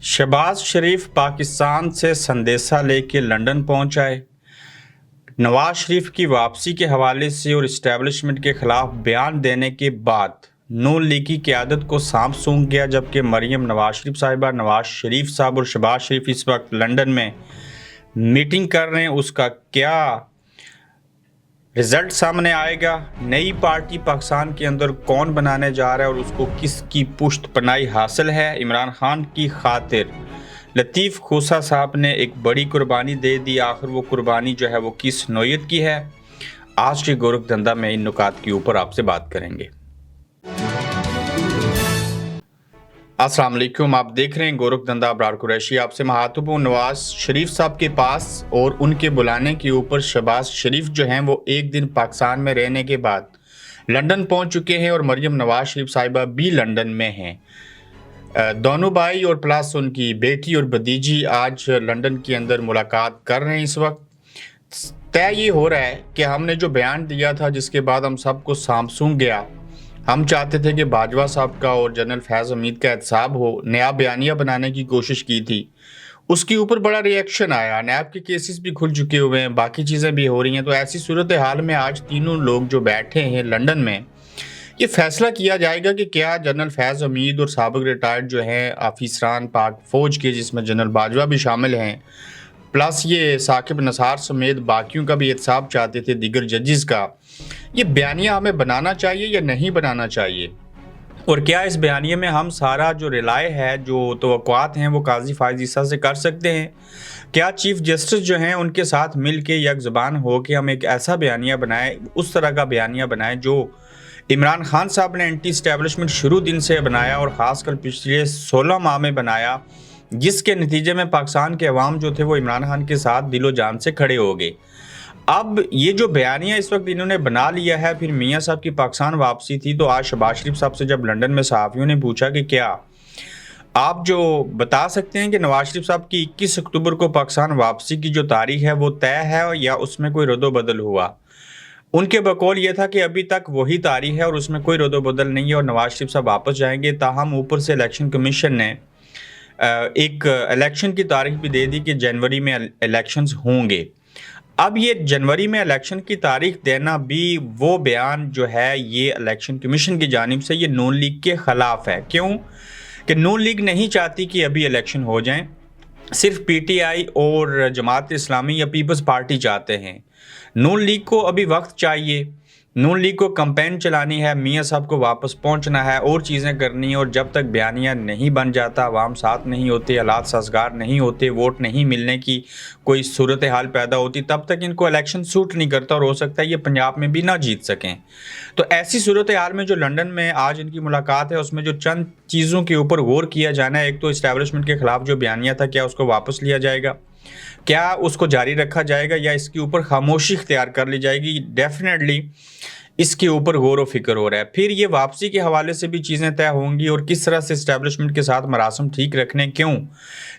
शहबाज शरीफ पाकिस्तान से संदेशा लेके लंदन पहुंच आए। नवाज शरीफ की वापसी के हवाले से और इस्टेब्लिशमेंट के खिलाफ बयान देने के बाद नून लीग की क़यादत को सांप सूंघ गया, जबकि मरियम नवाज शरीफ साहिबा, नवाज शरीफ साहब और शहबाज शरीफ इस वक्त लंदन में मीटिंग कर रहे हैं। उसका क्या रिजल्ट सामने आएगा, नई पार्टी पाकिस्तान के अंदर कौन बनाने जा रहा है और उसको किसकी पुष्ट पनाही हासिल है। इमरान खान की खातिर लतीफ़ खोसा साहब ने एक बड़ी कुर्बानी दे दी। आखिर वो कुर्बानी जो है वो किस नौयत की है, आज के गोरख धंधा में इन नुकात के ऊपर आपसे बात करेंगे। अस्सलाम वालेकुम, आप देख रहे हैं गोरख धंधा अबरार कुरैशी। आपसे महत्वपूर्ण नवाज शरीफ साहब के पास और उनके बुलाने के ऊपर शहबाज शरीफ जो हैं वो एक दिन पाकिस्तान में रहने के बाद लंदन पहुंच चुके हैं और मरियम नवाज शरीफ साहिबा भी लंदन में हैं। दोनों भाई और प्लस उनकी बेटी और भतीजी आज लंदन के अंदर मुलाकात कर रहे हैं। इस वक्त तय ये हो रहा है कि हमने जो बयान दिया था, जिसके बाद हम सबको सांप सूंघ गया, हम चाहते थे कि बाजवा साहब का और जनरल फैज़ हमीद का एहतसाब हो, नया बयानिया बनाने की कोशिश की थी, उसके ऊपर बड़ा रिएक्शन आया। नैब के केसेस भी खुल चुके हुए हैं, बाकी चीज़ें भी हो रही हैं। तो ऐसी सूरत हाल में आज तीनों लोग जो बैठे हैं लंदन में, ये फैसला किया जाएगा कि क्या जनरल फैज़ हमीद और साबिक रिटायर्ड जो हैं ऑफिसरान पाक फ़ौज के, जिसमें जनरल बाजवा भी शामिल हैं, प्लस ये साकिब नसार समेत बाकियों का भी एहतसाब चाहते थे, दीगर जजेस का, ये बयानिया हमें बनाना चाहिए या नहीं बनाना चाहिए। और क्या इस बयानिए में हम सारा जो रिलाय है, जो तवक्कुआत हैं, वो काजी फायज ईसा से कर सकते हैं? क्या चीफ जस्टिस जो हैं उनके साथ मिल के यक ज़बान हो के हम एक ऐसा बयानिया बनाएं, उस तरह का बयानिया बनाएं जो इमरान खान साहब ने एंटी इस्टेब्लिशमेंट शुरू दिन से बनाया और ख़ासकर पिछले 16 माह में बनाया, जिसके नतीजे में पाकिस्तान के अवाम जो थे वो इमरान खान के साथ दिलो जान से खड़े हो गए। अब ये जो बयानिया इस वक्त इन्होंने बना लिया है, फिर मियाँ साहब की पाकिस्तान वापसी थी, तो आज शहबाज शरीफ साहब से जब लंदन में सहाफ़ियों ने पूछा कि क्या आप जो बता सकते हैं कि नवाज शरीफ साहब की 21 अक्टूबर को पाकिस्तान वापसी की जो तारीख है वो तय है या उसमें कोई रद्दो बदल हुआ। उनके बकौल ये था कि अभी तक वही तारीख है और उसमें कोई रद्दो बदल नहीं है और नवाज शरीफ साहब वापस जाएंगे। ताहम ऊपर से इलेक्शन कमीशन ने एक इलेक्शन की तारीख भी दे दी कि जनवरी में इलेक्शंस होंगे। अब ये जनवरी में इलेक्शन की तारीख देना भी, वो बयान जो है ये इलेक्शन कमीशन की जानिब से ये नून लीग के ख़िलाफ़ है। क्यों कि नून लीग नहीं चाहती कि अभी इलेक्शन हो जाएं, सिर्फ पीटीआई और जमात इस्लामी या पीपल्स पार्टी चाहते हैं। नून लीग को अभी वक्त चाहिए, नून लीग को कैंपेन चलानी है, मियाँ साहब को वापस पहुंचना है और चीज़ें करनी है। और जब तक बयानिया नहीं बन जाता, अवाम साथ नहीं होते, हालात साजगार नहीं होते, वोट नहीं मिलने की कोई सूरत हाल पैदा होती, तब तक इनको इलेक्शन सूट नहीं करता और हो सकता है ये पंजाब में भी ना जीत सकें। तो ऐसी सूरत हाल में जो लंदन में आज इनकी मुलाकात है, उसमें जो चंद चीज़ों के ऊपर गौर किया जाना है, एक तो इस्टेब्लिशमेंट के ख़िलाफ़ जो बयानिया था, क्या उसको वापस लिया जाएगा, क्या उसको जारी रखा जाएगा या इसके ऊपर खामोशी इख्तियार कर ली जाएगी। डेफिनेटली इसके ऊपर गौर व फिक्र हो रहा है। फिर ये वापसी के हवाले से भी चीज़ें तय होंगी और किस तरह से इस्टेब्लिशमेंट के साथ मरासम ठीक रखने। क्यों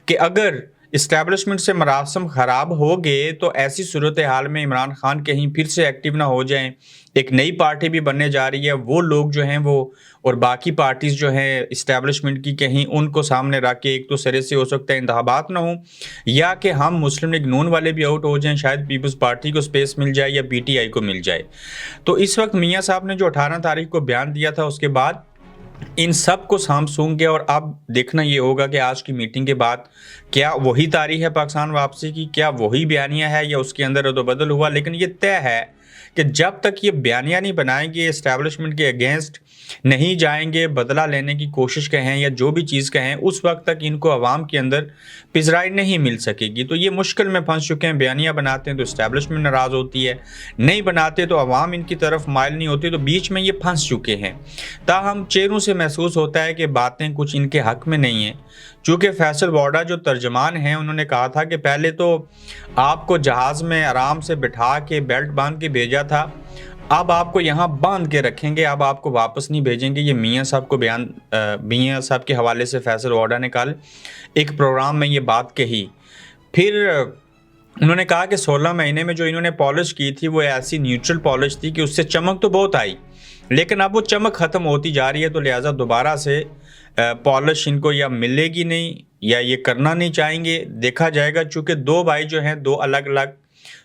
कि अगर इस्टेब्लिशमेंट से मरासम ख़राब हो गए तो ऐसी सूरत हाल में इमरान खान कहीं फिर से एक्टिव ना हो जाएं। एक नई पार्टी भी बनने जा रही है, वो लोग जो हैं वो और बाकी पार्टीज़ जो हैं इस्टेब्लिशमेंट की, कहीं उनको सामने रख के एक तो सिरे से हो सकता है इंतखाबात ना हो, या कि हम मुस्लिम लीग नून वाले भी आउट हो जाएं, शायद पीपल्स पार्टी को स्पेस मिल जाए या पीटीआई को मिल जाए। तो इस वक्त मियाँ साहब ने जो 18 तारीख को बयान दिया था, उसके बाद इन सब को सांप सूंघ गया। और अब देखना ये होगा कि आज की मीटिंग के बाद क्या वही तारीख है पाकिस्तान वापसी की, क्या वही बयानिया है या उसके अंदर रद्दो-बदल हुआ। लेकिन ये तय है कि जब तक ये बयानिया नहीं बनाएंगे, इस्टेब्लिशमेंट के अगेंस्ट नहीं जाएंगे, बदला लेने की कोशिश कहें या जो भी चीज़ कहें, उस वक्त तक इनको आवाम के अंदर पिजराई नहीं मिल सकेगी। तो ये मुश्किल में फंस चुके हैं। बयानिया बनाते हैं तो इस्टेब्लिशमेंट नाराज़ होती है, नहीं बनाते तो आवाम इनकी तरफ माइल नहीं होती, तो बीच में ये फंस चुके हैं। ताहम चेहरों से महसूस होता है कि बातें कुछ इनके हक़ में नहीं हैं। चूँकि फैसल वाडा जो तर्जमान हैं, उन्होंने कहा था कि पहले तो आपको जहाज़ में आराम से बिठा के बेल्ट बांध के भेजा था, अब आपको यहाँ बांध के रखेंगे, अब आपको वापस नहीं भेजेंगे। ये मियाँ साहब को बयान मियाँ साहब के हवाले से फैसल वाडा ने कल एक प्रोग्राम में ये बात कही। फिर उन्होंने कहा कि 16 महीने में जो इन्होंने पॉलिश की थी वो ऐसी न्यूट्रल पॉलिश थी कि उससे चमक तो बहुत आई, लेकिन अब वो चमक ख़त्म होती जा रही है, तो लिहाजा दोबारा से पॉलिश इनको या मिलेगी नहीं या ये करना नहीं चाहेंगे, देखा जाएगा। चूँकि दो भाई जो हैं दो अलग अलग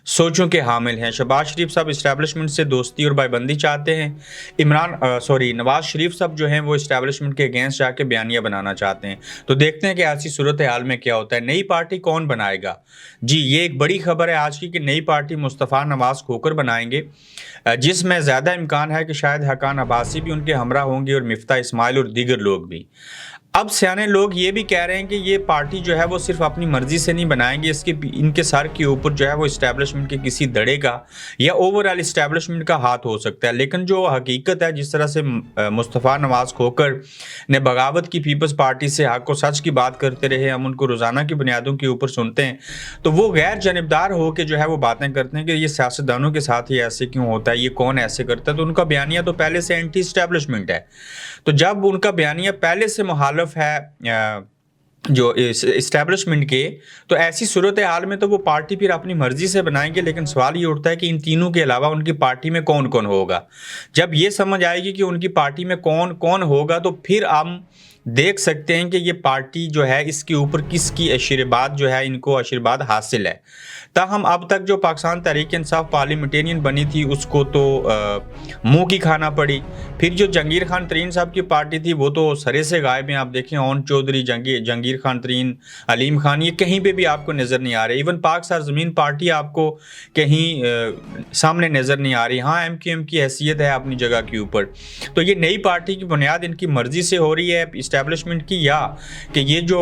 सोचों के हामिल हैं। शहबाज शरीफ साहब इस्टेब्लिशमेंट से दोस्ती और भाईबंदी चाहते हैं। नवाज शरीफ साहब जो हैं वो इस्टेब्लिशमेंट के अगेंस्ट जाके बयानियाँ बनाना चाहते हैं। तो देखते हैं कि ऐसी सूरत हाल में क्या होता है। नई पार्टी कौन बनाएगा? जी, ये एक बड़ी खबर है आज की कि नई पार्टी मुस्तफ़ा नवाज खोकर बनाएंगे, जिसमें ज़्यादा इम्कान है कि शायद हकान अब्बासी भी उनके हमरा होंगे और मिफ्ता इस्माइल और दीगर लोग भी। अब सियाने लोग ये भी कह रहे हैं कि ये पार्टी जो है वो सिर्फ अपनी मर्जी से नहीं बनाएंगे, इनके सर के ऊपर जो है वो इस्टेब्लिशमेंट के किसी धड़े का या ओवरऑल इस्टेब्लिशमेंट का हाथ हो सकता है। लेकिन जो हकीकत है, जिस तरह से मुस्तफ़ा नवाज खोकर ने बगावत की पीपल्स पार्टी से हक और सच की बात करते रहे, हम उनको रोज़ाना की बुनियादों के ऊपर सुनते हैं, तो वो गैर जानबदार हो के जो है वो बातें करते हैं कि ये सियासतदानों के साथ ही ऐसे क्यों होता है, ये कौन ऐसे करता है। तो उनका बयानिया तो पहले से एंटी इस्टेब्लिशमेंट है। तो जब उनका बयानिया पहले से मुखालिफ है जो इस्टेब्लिशमेंट के, तो ऐसी सूरत हाल में तो वो पार्टी फिर अपनी मर्जी से बनाएंगे। लेकिन सवाल ये उठता है कि इन तीनों के अलावा उनकी पार्टी में कौन कौन होगा। जब ये समझ आएगी कि उनकी पार्टी में कौन कौन होगा, तो फिर हम देख सकते हैं कि ये पार्टी जो है इसके ऊपर किसकी आशीर्वाद जो है, इनको आशीर्वाद हासिल है। ताहम अब तक जो पाकिस्तान तहरीक इंसाफ पार्लियामेंटेरियन बनी थी उसको तो मुंह की खाना पड़ी। फिर जो जहांगीर खान तरीन साहब की पार्टी थी वो तो सरे से गायब हैं। आप देखें ओन चौधरी, जहांगीर खान तरीन, अलीम खान, ये कहीं पे भी आपको नज़र नहीं आ रहे। इवन पाक सरजमीन पार्टी आपको कहीं सामने नज़र नहीं आ रही। हाँ, MQM की हैसियत है अपनी जगह के ऊपर। तो ये नई पार्टी की बुनियाद इनकी मर्जी से हो रही है इस्टेब्लिशमेंट की, या कि ये जो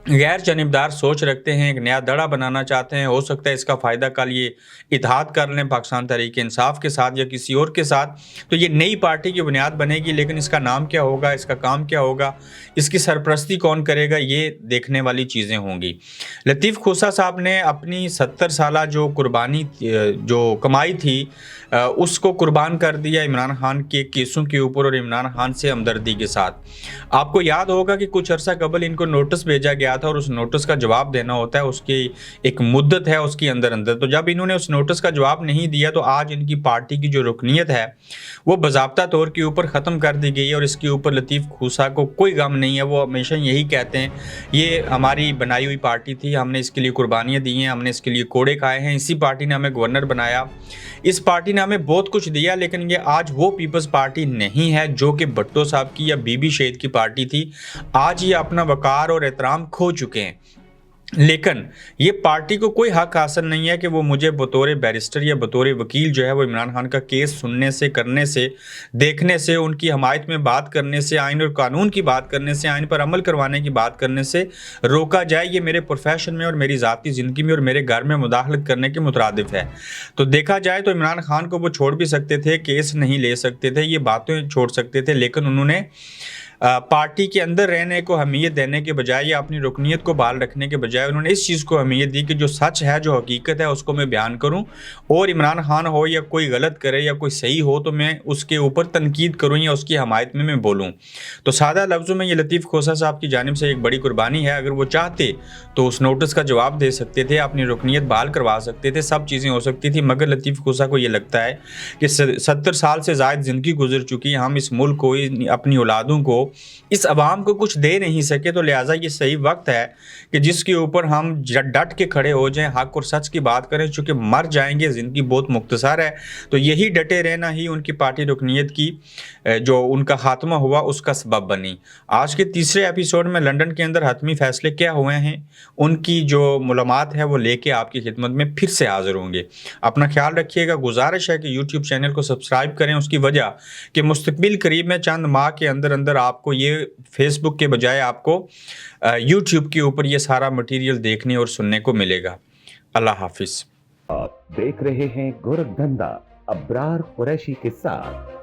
गैर जानबदार सोच रखते हैं, एक नया दड़ा बनाना चाहते हैं। हो सकता है इसका फ़ायदा कल ये इत्तेहाद कर लें पाकिस्तान तहरीक इंसाफ के साथ या किसी और के साथ, तो ये नई पार्टी की बुनियाद बनेगी। लेकिन इसका नाम क्या होगा, इसका काम क्या होगा, इसकी सरपरस्ती कौन करेगा, ये देखने वाली चीज़ें होंगी। लतीफ़ खोसा साहब ने अपनी 70 साला जो कुर्बानी जो कमाई थी उसको कुर्बान कर दिया इमरान खान के केसों के ऊपर और इमरान खान से हमदर्दी के साथ। आपको याद होगा कि कुछ अर्सा कबल इनको नोटिस भेजा गया था और उस नोटिस का जवाब देना होता है, उसकी एक मुद्दत है उसके अंदर अंदर। तो जब इन्होंने उस नोटिस का जवाब नहीं दिया, तो आज इनकी पार्टी की जो रुकनीत है वो बाज़ाब्ता तौर के ऊपर ख़त्म कर दी गई है। और इसके ऊपर लतीफ़ खोसा को कोई गम नहीं है। वो हमेशा यही कहते हैं, ये हमारी बनाई हुई पार्टी थी, हमने इसके लिए कुर्बानियाँ दी हैं, हमने इसके लिए कोड़े खाए हैं, इसी पार्टी ने हमें गवर्नर बनाया, इस पार्टी ने हमें बहुत कुछ दिया। लेकिन ये आज वो पीपल्स पार्टी नहीं है जो कि भट्टो साहब की या बीबी शहीद की पार्टी थी। आज ये अपना वकार और एहतराम खो चुके हैं। लेकिन ये पार्टी को कोई हक हासिल नहीं है कि वो मुझे बतौर बैरिस्टर या बतौर वकील जो है वो इमरान खान का केस सुनने से, करने से, देखने से, उनकी हमायत में बात करने से, आइन और कानून की बात करने से, आइन पर अमल करवाने की बात करने से रोका जाए। ये मेरे प्रोफेशन में और मेरी ज़ाती ज़िंदगी में और मेरे घर में मुदाखलत करने के मुतरादिफ है। तो देखा जाए तो इमरान खान को वो छोड़ भी सकते थे, केस नहीं ले सकते थे, ये बातें छोड़ सकते थे। लेकिन उन्होंने पार्टी के अंदर रहने को अहमियत देने के बजाय या अपनी रुकनीत को बहाल रखने के बजाय उन्होंने इस चीज़ को अहमियत दी कि जो सच है, जो हकीकत है, उसको मैं बयान करूं और इमरान खान हो या कोई गलत करे या कोई सही हो तो मैं उसके ऊपर तनकीद करूं या उसकी हमायत में मैं बोलूं। तो सादा लफ्ज़ों में ये लतीफ़ खोसा साहब की जानिब से एक बड़ी कुर्बानी है। अगर वो चाहते तो उस नोटिस का जवाब दे सकते थे, अपनी रुकनीत बहाल करवा सकते थे, सब चीज़ें हो सकती थी। मगर लतीफ़ खोसा को ये लगता है कि 70 साल से ज़ायद ज़िंदगी गुजर चुकी है, हम इस मुल्क को, अपनी औलादों को, इस अवाम को कुछ दे नहीं सके। तो लिहाजा ये सही वक्त है कि जिसके ऊपर हम डट के खड़े हो जाएं, हक और सच की बात करें। चूँकि मर जाएंगे, ज़िंदगी बहुत मुख्तसर है, तो यही डटे रहना ही उनकी पार्टी रुकनीत की जो उनका खात्मा हुआ उसका सबब बनी। आज के तीसरे एपिसोड में लंदन के अंदर हतमी फैसले क्या हुए हैं, उनकी जो मालूमात है वो लेके आपकी खिदमत में फिर से हाजिर होंगे। अपना ख्याल रखिएगा। गुजारिश है कि यूट्यूब चैनल को सब्सक्राइब करें, उसकी वजह कि मुस्तकबिल करीब में चंद माह के अंदर अंदर आपको ये फेसबुक के बजाय आपको यूट्यूब के ऊपर ये सारा मटेरियल देखने और सुनने को मिलेगा। अल्लाह हाफिज़। आप देख रहे हैं गोरखधंधा अब्रार कुरैशी के साथ।